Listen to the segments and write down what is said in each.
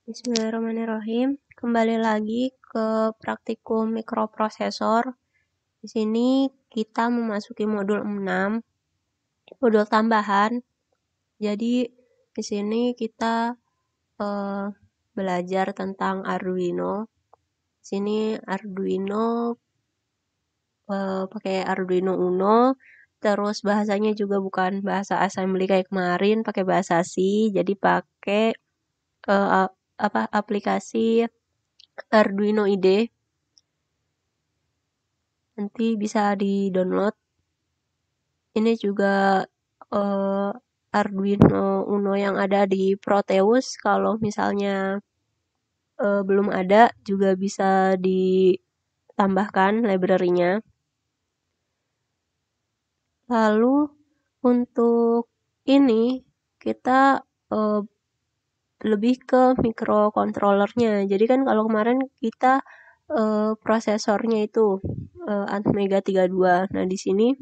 Bismillahirrahmanirrahim. Kembali lagi ke praktikum mikroprosesor. Di sini kita memasuki modul 6, modul tambahan. Jadi di sini kita belajar tentang Arduino. Di sini Arduino pakai Arduino Uno. Terus bahasanya juga bukan bahasa assembly kayak kemarin, pakai bahasa C. Jadi pakai aplikasi Arduino IDE. Nanti bisa di-download. Ini juga Arduino Uno yang ada di Proteus. Kalau misalnya belum ada, juga bisa ditambahkan library-nya. Lalu untuk ini kita lebih ke microcontroller-nya. Jadi kan kalau kemarin kita prosesornya itu Atmega 32. Nah, di sini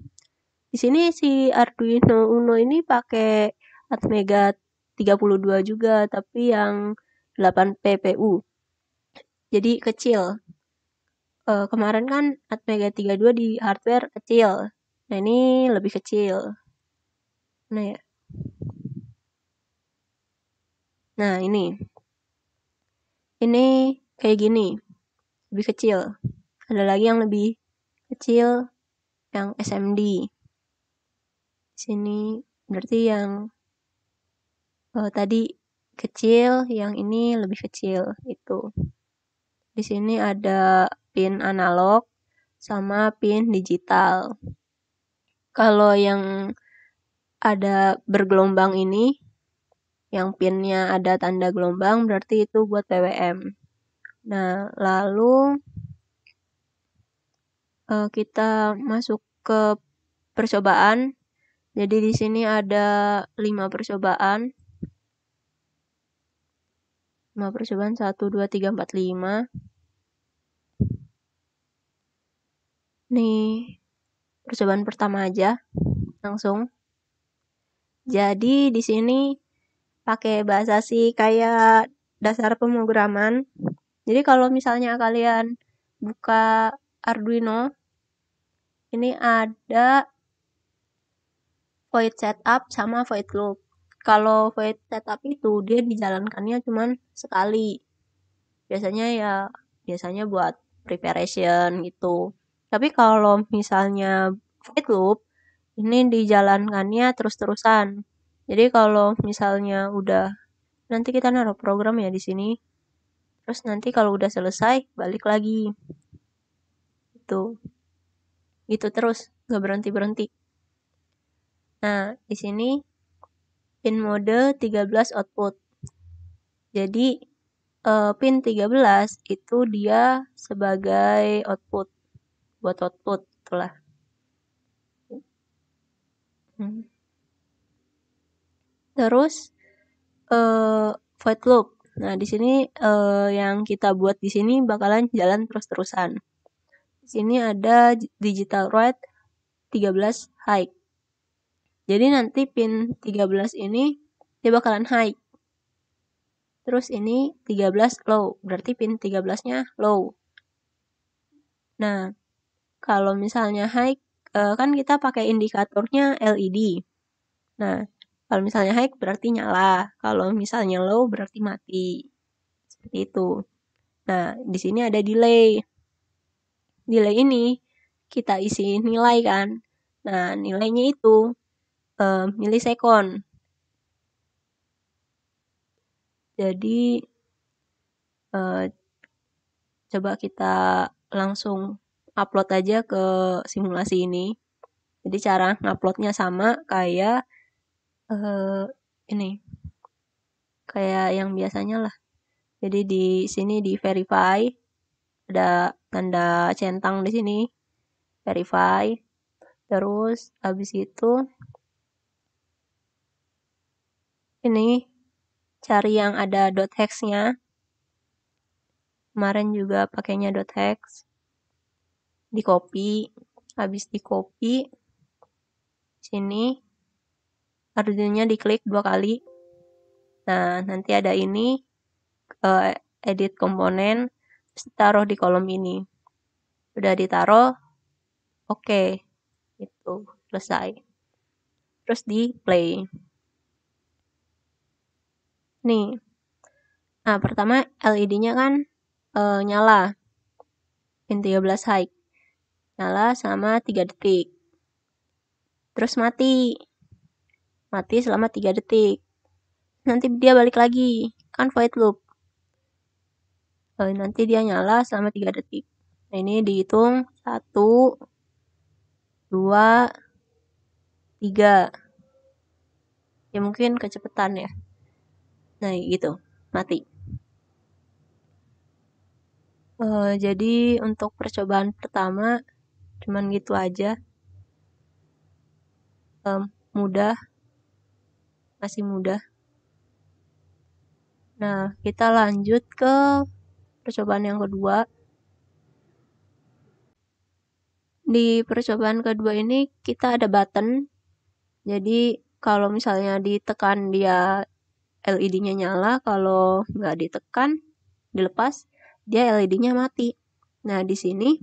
si Arduino Uno ini pakai Atmega 32 juga, tapi yang 8 PPU. Jadi kecil. Kemarin kan Atmega 32 di hardware kecil. Nah, ini lebih kecil. Nah, ya. Nah, ini. Ini kayak gini. Lebih kecil. Ada lagi yang lebih kecil, yang SMD. Di sini berarti yang tadi kecil, yang ini lebih kecil itu. Di sini ada pin analog sama pin digital. Kalau yang ada bergelombang ini, yang pinnya ada tanda gelombang, berarti itu buat PWM. Nah, lalu kita masuk ke percobaan. Jadi di sini ada 5 percobaan. 5 percobaan 1, 2, 3, 4, 5. Nih, percobaan pertama aja. Langsung. Jadi di sini pakai bahasa C kayak dasar pemrograman. Jadi kalau misalnya kalian buka Arduino, ini ada void setup sama void loop. Kalau void setup itu dia dijalankannya cuman sekali. Biasanya buat preparation gitu. Tapi kalau misalnya void loop, ini dijalankannya terus-terusan. Jadi kalau misalnya udah, nanti kita naruh program ya di sini. Terus nanti kalau udah selesai, balik lagi. Gitu terus, nggak berhenti-berhenti. Nah, di sini pin mode 13 output. Jadi pin 13 itu dia sebagai output, buat output itulah. Terus void loop. Nah, di sini yang kita buat di sini bakalan jalan terus-terusan. Di sini ada digital write 13 high. Jadi nanti pin 13 ini dia bakalan high. Terus ini 13 low, berarti pin 13-nya low. Nah, kalau misalnya high, kan kita pakai indikatornya LED. Nah, kalau misalnya high berarti nyala, kalau misalnya low berarti mati. Seperti itu. Nah, di sini ada delay. Delay ini kita isi nilai kan. Nah, nilainya itu milisekon. Jadi coba kita langsung upload aja ke simulasi ini. Jadi cara nguploadnya sama kayak ini, kayak yang biasanya lah. Jadi di sini di verify, ada tanda centang di sini, verify. Terus habis itu ini cari yang ada .hex-nya. Kemarin juga pakainya .hex. Di copy, habis di copy sini Arduino-nya diklik 2 kali. Nah, nanti ada ini edit komponen, terus taruh di kolom ini. Udah ditaruh, oke, itu selesai. Terus di play. Nih, nah pertama LED-nya kan nyala, pin 13 high, nyala sama 3 detik. Terus mati selama 3 detik. Nanti dia balik lagi, kan void loop. Nanti dia nyala selama 3 detik. Nah ini dihitung 1, 2, 3. Ya mungkin kecepatan ya. Nah gitu, mati. Jadi untuk percobaan pertama cuman gitu aja. Mudah, masih mudah. Nah kita lanjut ke percobaan yang kedua. Di percobaan kedua ini kita ada button. Jadi kalau misalnya ditekan dia LED-nya nyala, kalau nggak ditekan, dilepas, dia LED-nya mati. Nah di sini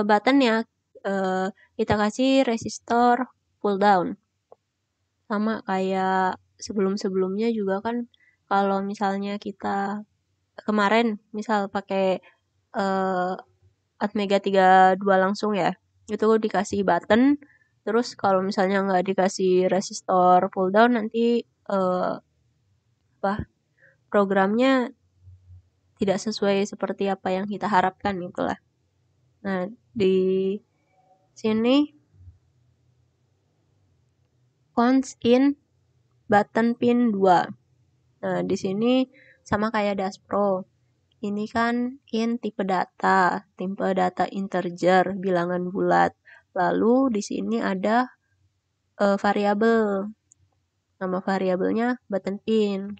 buttonnya kita kasih resistor pull down. Sama kayak sebelum-sebelumnya juga kan, kalau misalnya kita kemarin misal pakai Atmega 32 langsung ya, itu dikasih button, terus kalau misalnya nggak dikasih resistor pull down nanti programnya tidak sesuai seperti apa yang kita harapkan itulah. Nah di sini cons in button pin 2. Nah di sini sama kayak Dash Pro. Ini kan in tipe data integer, bilangan bulat. Lalu di sini ada variabel. Nama variabelnya button pin.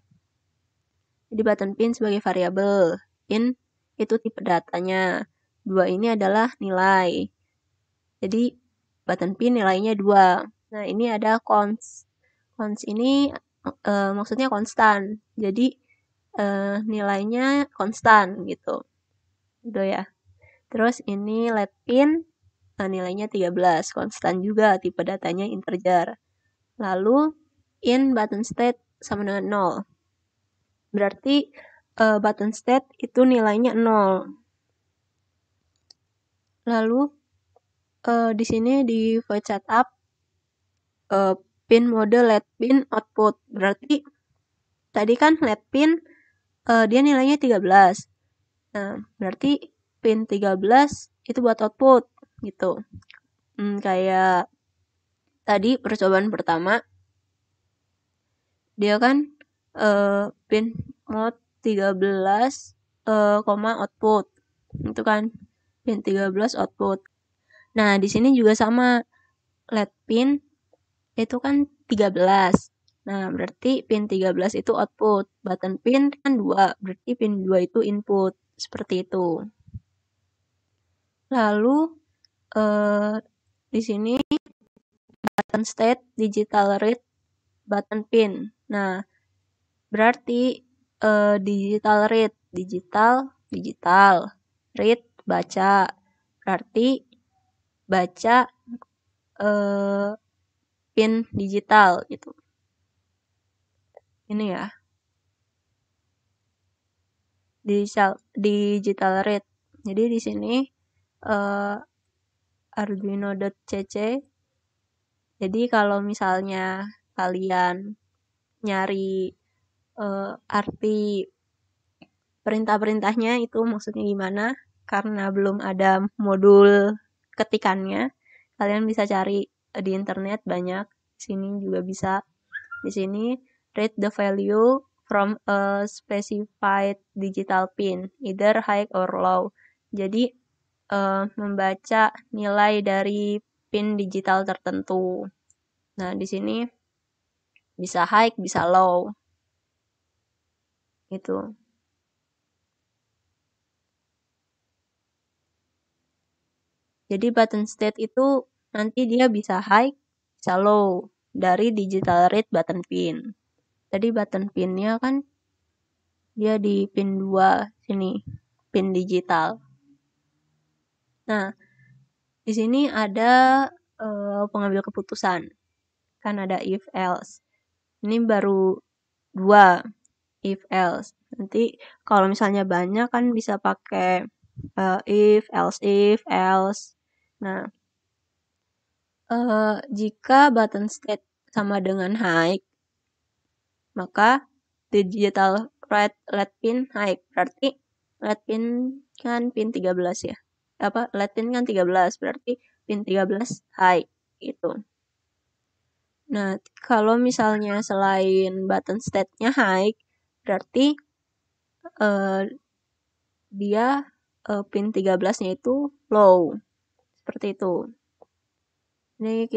Jadi button pin sebagai variabel. In itu tipe datanya. 2 ini adalah nilai. Jadi button pin nilainya 2. Nah ini ada cons. Cons ini maksudnya konstan. Jadi nilainya konstan gitu. Udah ya. Terus ini let pin, nilainya 13, konstan juga, tipe datanya integer. Lalu in button state sama dengan 0. Berarti button state itu nilainya 0. Lalu di sini di void setup pin mode let pin output. Berarti tadi kan let pin dia nilainya 13. Nah, berarti pin 13 itu buat output gitu. Kayak tadi percobaan pertama dia kan pin mode 13 output. Itu kan pin 13 output. Nah, di sini juga sama let pin itu kan 13. Nah, berarti pin 13 itu output. Button pin kan 2, berarti pin 2 itu input. Seperti itu. Lalu di sini button state digital read button pin. Nah, berarti digital read, digital, read baca. Berarti baca pin digital gitu. Ini ya. Digital read. Jadi di sini arduino.cc. Jadi kalau misalnya kalian nyari arti perintah-perintahnya itu maksudnya gimana, karena belum ada modul ketikannya, kalian bisa cari di internet banyak. Sini juga bisa. Di sini read the value from a specified digital pin, either high or low. Jadi membaca nilai dari pin digital tertentu. Nah, di sini bisa high, bisa low. Gitu. Jadi button state itu nanti dia bisa high, bisa low dari digital read button pin. Tadi button pinnya kan dia di pin 2 sini, pin digital. Nah, di sini ada pengambil keputusan. Kan ada if else. Ini baru 2 if else. Nanti kalau misalnya banyak kan bisa pakai if, else. Nah, jika button state sama dengan high, maka digital write let pin high. Berarti let pin kan pin 13 ya. Let pin kan 13, berarti pin 13 high gitu. Nah, kalau misalnya selain button state-nya high, berarti dia pin 13-nya itu low. Seperti itu. Ini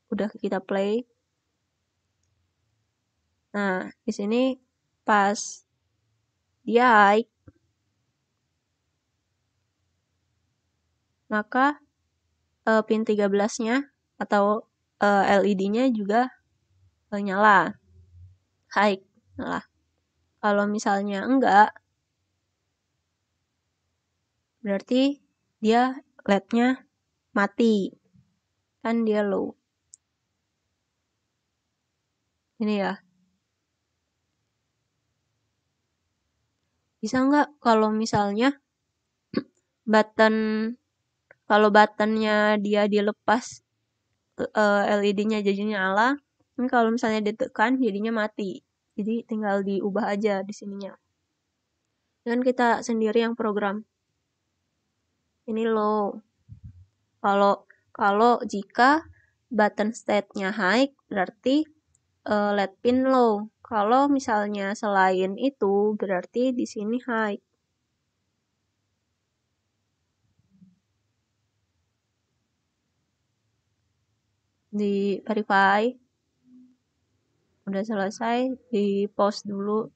udah kita play. Nah, di sini pas dia high, maka pin 13-nya atau LED-nya juga nyala. High, nyala. Kalau misalnya enggak, berarti dia LED-nya mati. Kan dia low. Ini ya. Bisa nggak kalau misalnya kalau buttonnya dia dilepas, LED-nya jadi nyala, ini kalau misalnya ditekan jadinya mati. Jadi tinggal diubah aja di sininya. Dan kita sendiri yang program. Ini low. Kalau jika button state-nya high, berarti LED pin low. Kalau misalnya selain itu, berarti di sini high. Di verify. Udah selesai, di pause dulu,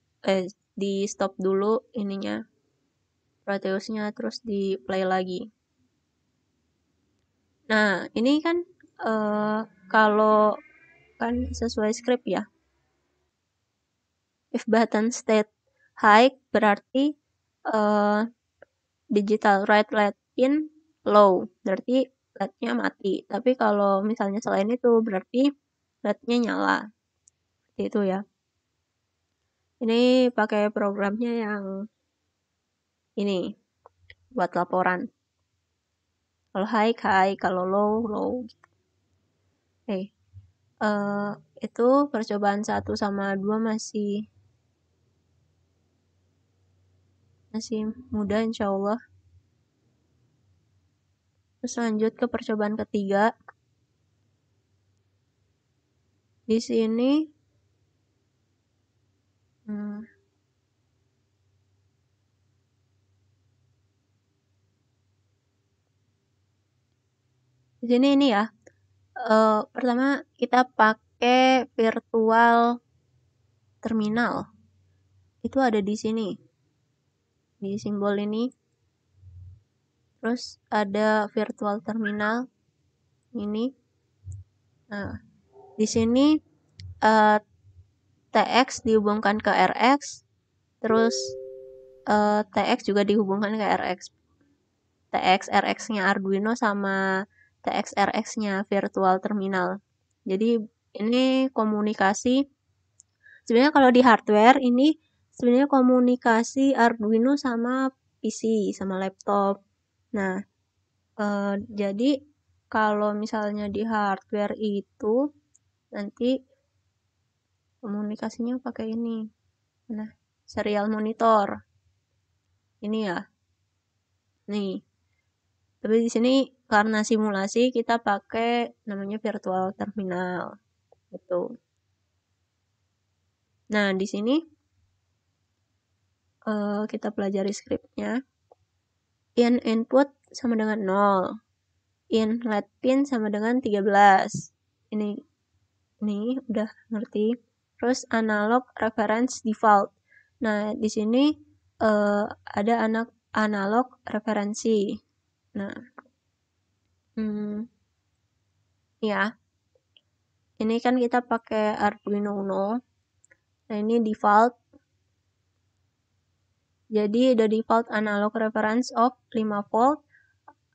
di stop dulu ininya, Proteusnya, terus di play lagi. Nah, ini kan kalau kan sesuai script ya. If button state high, berarti digital write LED pin low, berarti LED-nya mati. Tapi kalau misalnya selain itu, berarti LED-nya nyala. Seperti itu ya. Ini pakai programnya yang ini, buat laporan. Kalau high, kalau low, low. Oke. Itu percobaan 1 sama 2 masih mudah insya Allah. Terus lanjut ke percobaan ketiga. Di sini di sini ini ya. Pertama kita pakai virtual terminal. Itu ada di sini. Di simbol ini. Terus ada virtual terminal ini. Nah, di sini TX dihubungkan ke RX. Terus TX juga dihubungkan ke RX. TX RX-nya Arduino sama TX RX-nya virtual terminal. Jadi ini komunikasi. Sebenarnya kalau di hardware ini sebenarnya komunikasi Arduino sama PC, sama laptop. Nah, jadi kalau misalnya di hardware itu nanti komunikasinya pakai ini. Nah, serial monitor. Ini ya. Nih. Tapi di sini karena simulasi kita pakai namanya virtual terminal. Gitu. Nah, di sini kita pelajari scriptnya. In input sama dengan 0. In let pin sama dengan 13. Ini udah ngerti. Terus analog reference default. Nah, di sini ada analog referensi. Nah, ya. Ini kan kita pakai Arduino Uno. Nah, ini default. Jadi the default analog reference of 5 volt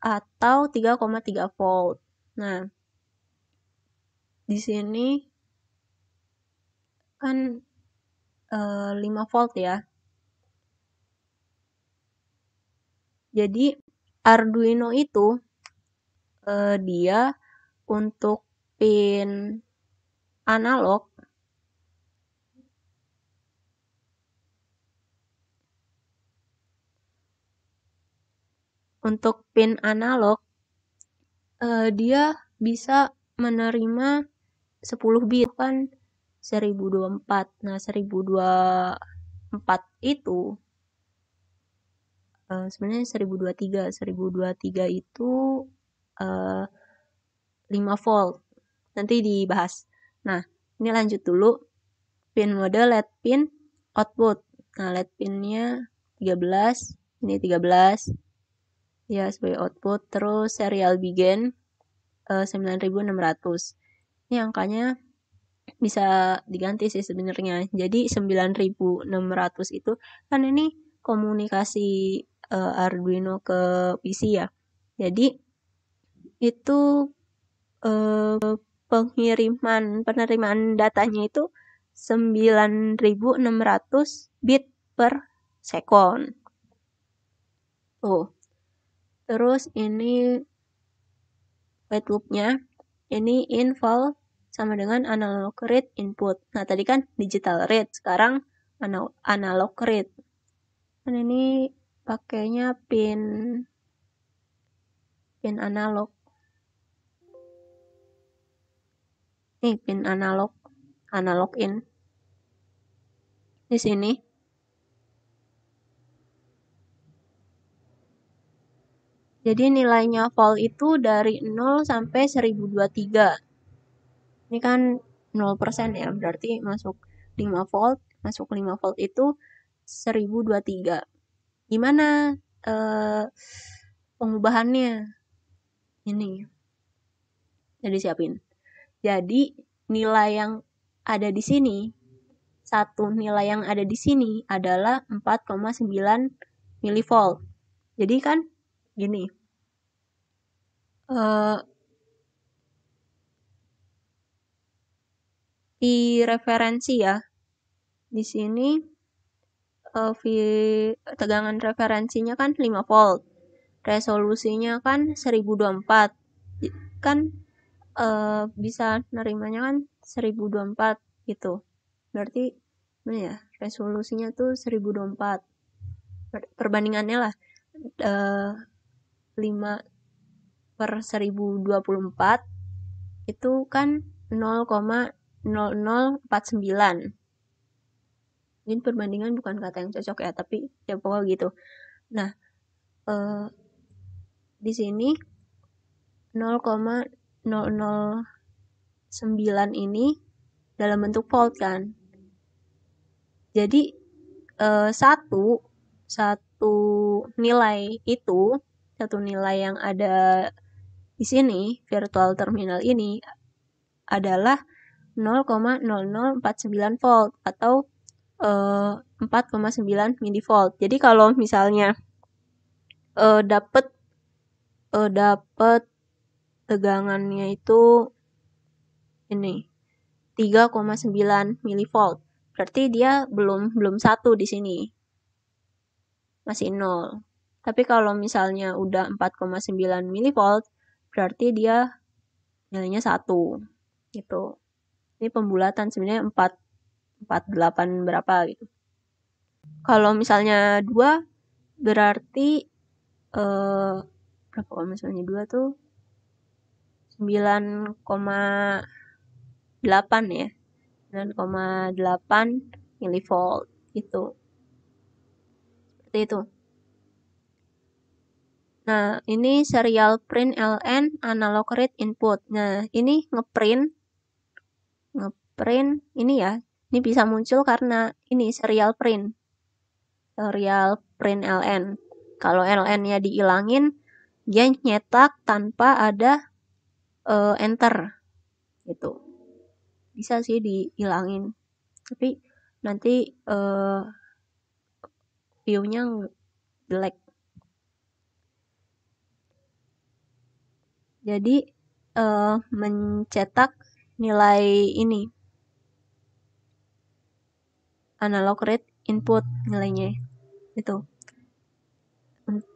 atau 3,3 volt. Nah, di sini kan 5 volt ya. Jadi Arduino itu dia untuk pin analog dia bisa menerima 10 bit kan 1024. Nah, 1024 itu sebenarnya 1023. 1023 itu 5 volt. Nanti dibahas. Nah, ini lanjut dulu. Pin mode LED pin output. Nah, LED pinnya 13. Ini 13. Ya, sebagai output. Terus serial begin 9600. Ini angkanya bisa diganti sih sebenarnya. Jadi 9600 itu kan ini komunikasi Arduino ke PC ya. Jadi itu penerimaan datanya itu 9600 bit per second. Tuh. Terus ini wait loop-nya. Ini in vol sama dengan analog read input. Nah, tadi kan digital read, sekarang analog read. Dan ini pakainya pin analog. Nih, pin analog in. Di sini. Jadi nilainya volt itu dari 0 sampai 1023. Ini kan 0% ya, berarti masuk 5 volt. Masuk 5 volt itu 1023. Gimana pengubahannya? Ini. Jadi siapin. Jadi nilai yang ada di sini, satu nilai yang ada di sini adalah 4,9 milivolt. Jadi kan gini. Di referensi ya. Di sini tegangan referensinya kan 5 volt. Resolusinya kan 1024. Kan bisa nerimanya kan 1024 gitu. Berarti mana ya? Resolusinya tuh 1024. Perbandingannya lah 5 per 1024 itu kan 0,0049. Ini perbandingan bukan kata yang cocok ya, tapi ya pokoknya gitu. Nah, di sini 0,009 ini dalam bentuk volt kan. Jadi satu nilai itu, satu nilai yang ada di sini, virtual terminal ini adalah 0,0049 volt atau 4,9 milivolt. Jadi kalau misalnya dapat tegangannya itu ini 3,9 milivolt. Berarti dia belum 1 di sini. Masih 0. Tapi kalau misalnya udah 4,9 milivolt, berarti dia nilainya 1. Gitu. Ini pembulatan sebenarnya 48 berapa gitu. Kalau misalnya 2 berarti berapa kalau misalnya 2 tuh 9,8 ya. 9,8 milivolt gitu. Seperti itu. Nah, ini serial print LN analog read input. Nah, ini ngeprint ini ya. Ini bisa muncul karena ini serial print LN. Kalau LN-nya diilangin, dia nyetak tanpa ada enter gitu. Bisa sih dihilangin. Tapi nanti view-nya jelek. Jadi mencetak nilai ini analog rate input nilainya itu.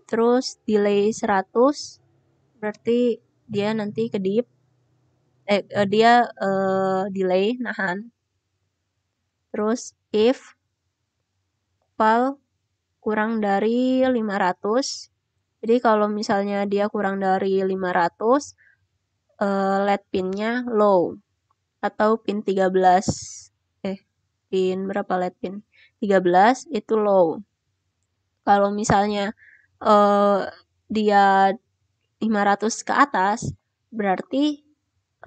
Terus delay 100 berarti dia nanti kedip. Dia delay nahan. Terus if val kurang dari 500. Jadi kalau misalnya dia kurang dari 500, LED pin-nya low atau pin 13. Pin berapa LED pin? 13 itu low. Kalau misalnya dia 500 ke atas, berarti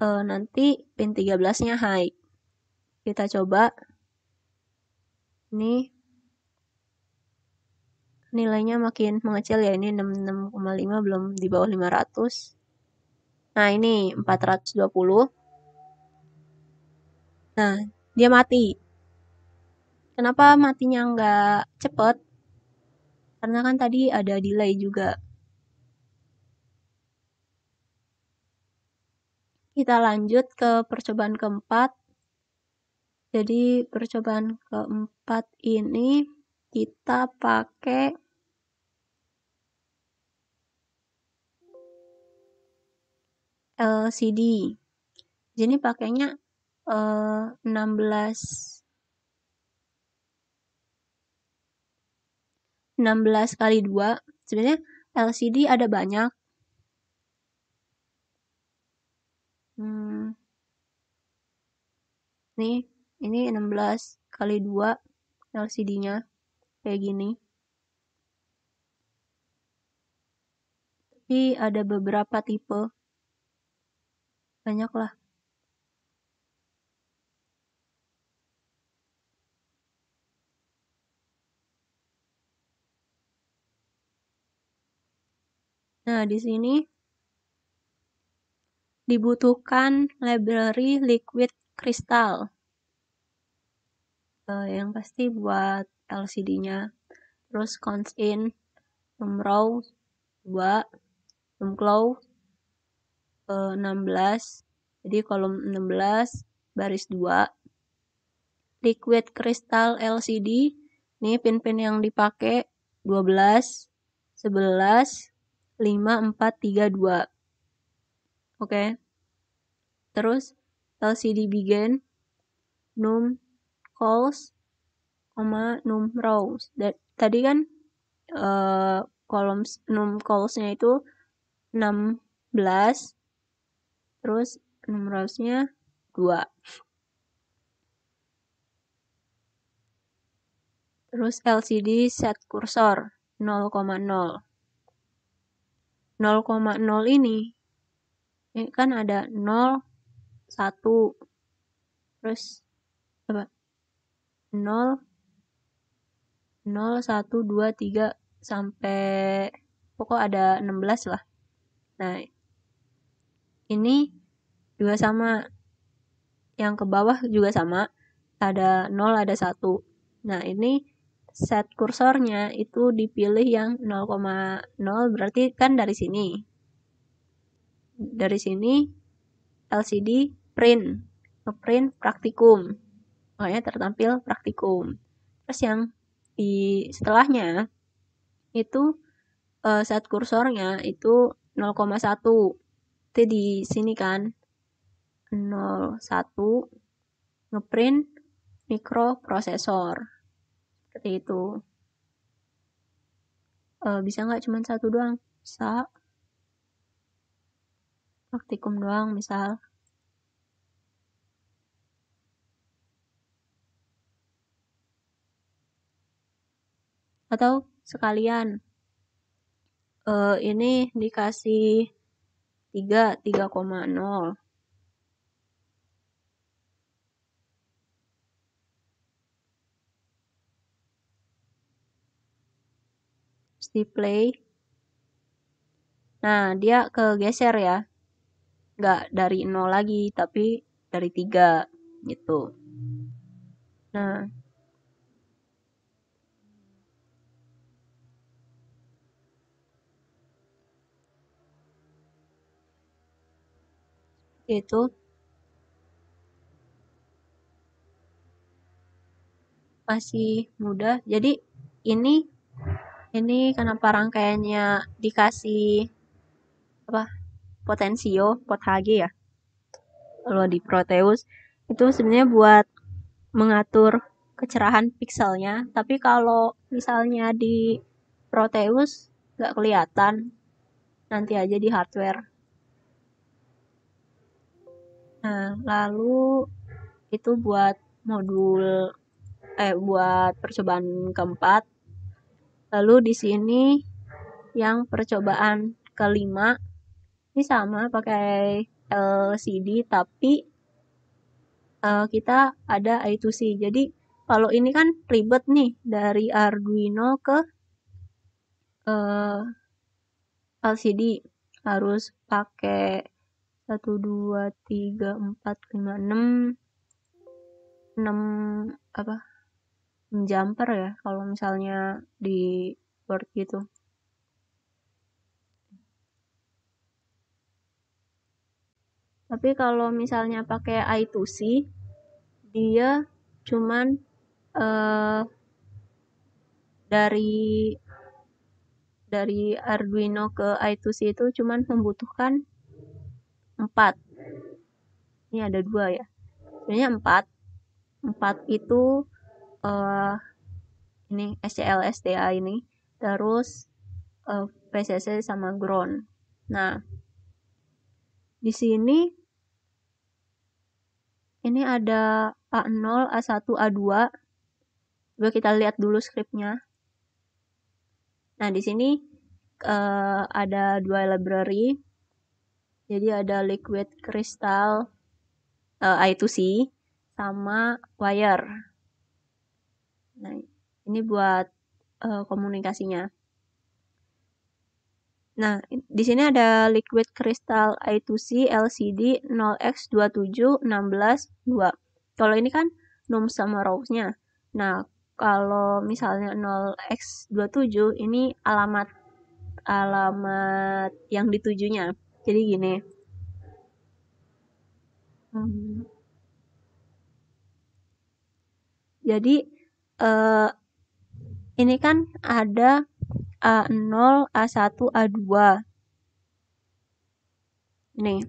nanti pin 13-nya high. Kita coba. Ini nilainya makin mengecil ya, ini 66,5 belum di bawah 500. Nah, ini 420. Nah, dia mati. Kenapa matinya nggak cepet? Karena kan tadi ada delay juga. Kita lanjut ke percobaan keempat. Jadi percobaan keempat ini kita pakai LCD. Jadi pakainya 16 kali 2. Sebenarnya LCD ada banyak. Nih, ini 16 kali 2 LCD-nya kayak gini. Tapi ada beberapa tipe. Banyak lah. Nah, di sini dibutuhkan library liquid crystal. Yang pasti buat LCD-nya. Terus counts in, row 2, close 16. Jadi kolom 16 baris 2. Liquid crystal LCD. Ini pin-pin yang dipakai 12, 11, 5, 4, 3, 2. Oke. Terus LCD begin, num calls, num rows. Tadi kan kolom num calls-nya itu 16, terus num rows-nya 2. Terus LCD set kursor 0,0. 0,0 ini kan ada 0, 1, terus apa? 0, 0, 1, 2, 3, sampai pokok ada 16 lah. Nah, ini juga sama. Yang ke bawah juga sama. Ada 0, ada 1. Nah, ini set kursornya itu dipilih yang 0,0 berarti kan dari sini. Dari sini LCD print. Ngeprint praktikum. Makanya tertampil praktikum. Terus yang di setelahnya itu set kursornya itu 0,1. Itu di sini kan 0,1 ngeprint mikroprosesor. Seperti itu. Bisa nggak cuma satu doang? Bisa. Praktikum doang misal. Atau sekalian. Ini dikasih 3,0. Display. Nah, dia kegeser ya. Nggak dari 0 lagi, tapi dari 3 gitu. Nah, Itu masih mudah. Jadi ini kenapa rangkaiannya dikasih apa potensio, pot Hg ya. Kalau di Proteus itu sebenarnya buat mengatur kecerahan pikselnya, tapi kalau misalnya di Proteus nggak kelihatan, nanti aja di hardware. Nah, lalu itu buat modul buat percobaan keempat. Lalu di sini yang percobaan kelima ini sama pakai LCD tapi kita ada I2C. Jadi kalau ini kan ribet nih dari Arduino ke LCD harus pakai 1 2 3 4 5 6 apa jumper ya kalau misalnya di Word gitu. Tapi kalau misalnya pakai I2C dia cuman dari Arduino ke I2C itu cuman membutuhkan 4. Ini ada 2 ya. Sebenarnya 4. 4 itu ini SCL-SDA ini. Terus PCC sama ground. Nah, di sini ini ada A0, A1, A2. Coba kita lihat dulu skripnya. Nah, di sini ada 2 library. Jadi ada liquid crystal I2C sama wire. Nah, ini buat komunikasinya. Nah, di sini ada liquid crystal I2C LCD 0x2716 2. Kalau ini kan num sama rows-nya. Nah, kalau misalnya 0x27 ini alamat yang ditujunya. Jadi gini. Jadi ini kan ada A0, A1, A2. Nih.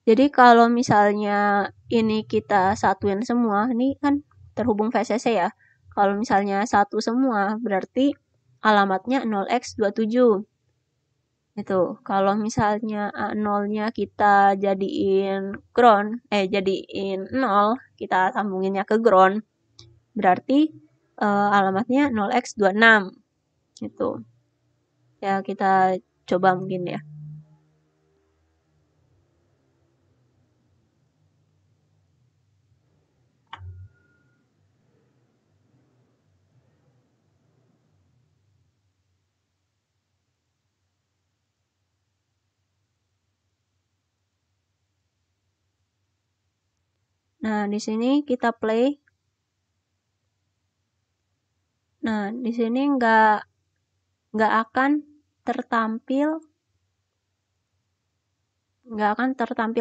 Jadi kalau misalnya ini kita satuin semua, ini kan terhubung VCC ya. Kalau misalnya satu semua, berarti alamatnya 0x27. Itu. Kalau misalnya A0-nya kita jadiin ground, jadiin 0, kita sambunginnya ke ground, berarti alamatnya 0x26. Gitu. Ya, kita coba mungkin ya. Nah, di sini kita play. Nah, di sini nggak akan tertampil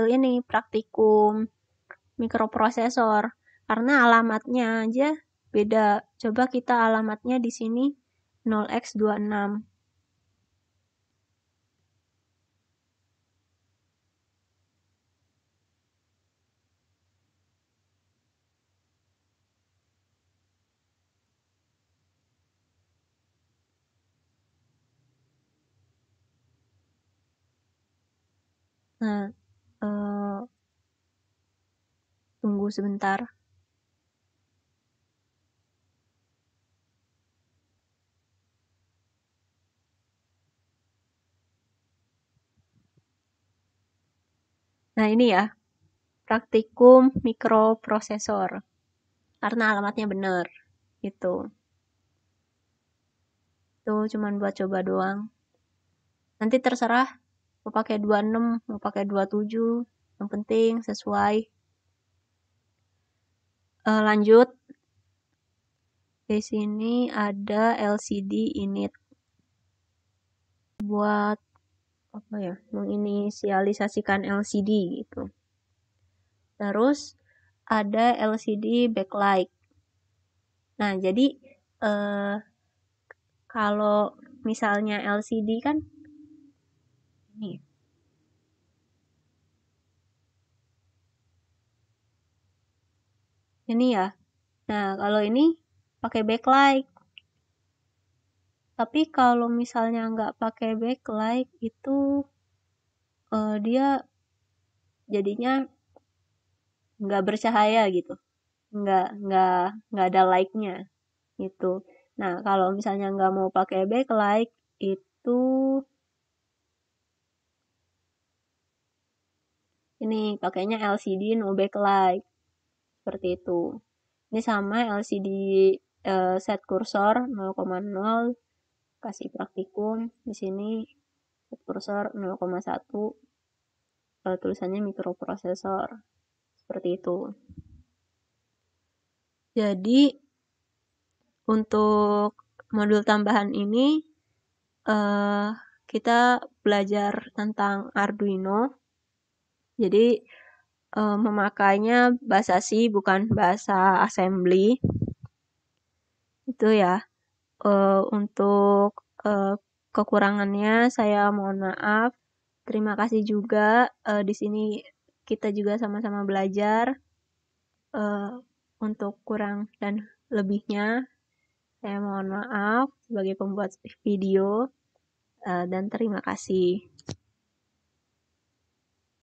ini praktikum mikroprosesor karena alamatnya aja beda. Coba kita alamatnya di sini 0x26. Nah, tunggu sebentar. Nah, ini ya, praktikum mikroprosesor. Karena alamatnya benar. Gitu. Itu cuman buat coba doang. Nanti terserah mau pakai 26, mau pakai 27. Yang penting sesuai. Lanjut. Di sini ada LCD init buat menginisialisasikan LCD gitu. Terus ada LCD backlight. Nah, jadi kalau misalnya LCD kan ini ya. Nah, kalau ini pakai backlight. Tapi kalau misalnya nggak pakai backlight itu dia jadinya nggak bercahaya gitu, nggak ada light-nya gitu. Nah, kalau misalnya nggak mau pakai backlight itu ini pakainya LCD no backlight seperti itu. Ini sama LCD set kursor 0,0, kasih praktikum di sini set kursor 0,1, tulisannya mikroprosesor seperti itu. Jadi untuk modul tambahan ini kita belajar tentang Arduino. Jadi memakainya bahasa C bukan bahasa assembly. Itu ya. Untuk kekurangannya saya mohon maaf. Terima kasih juga di sini kita juga sama-sama belajar. Untuk kurang dan lebihnya saya mohon maaf sebagai pembuat video dan terima kasih.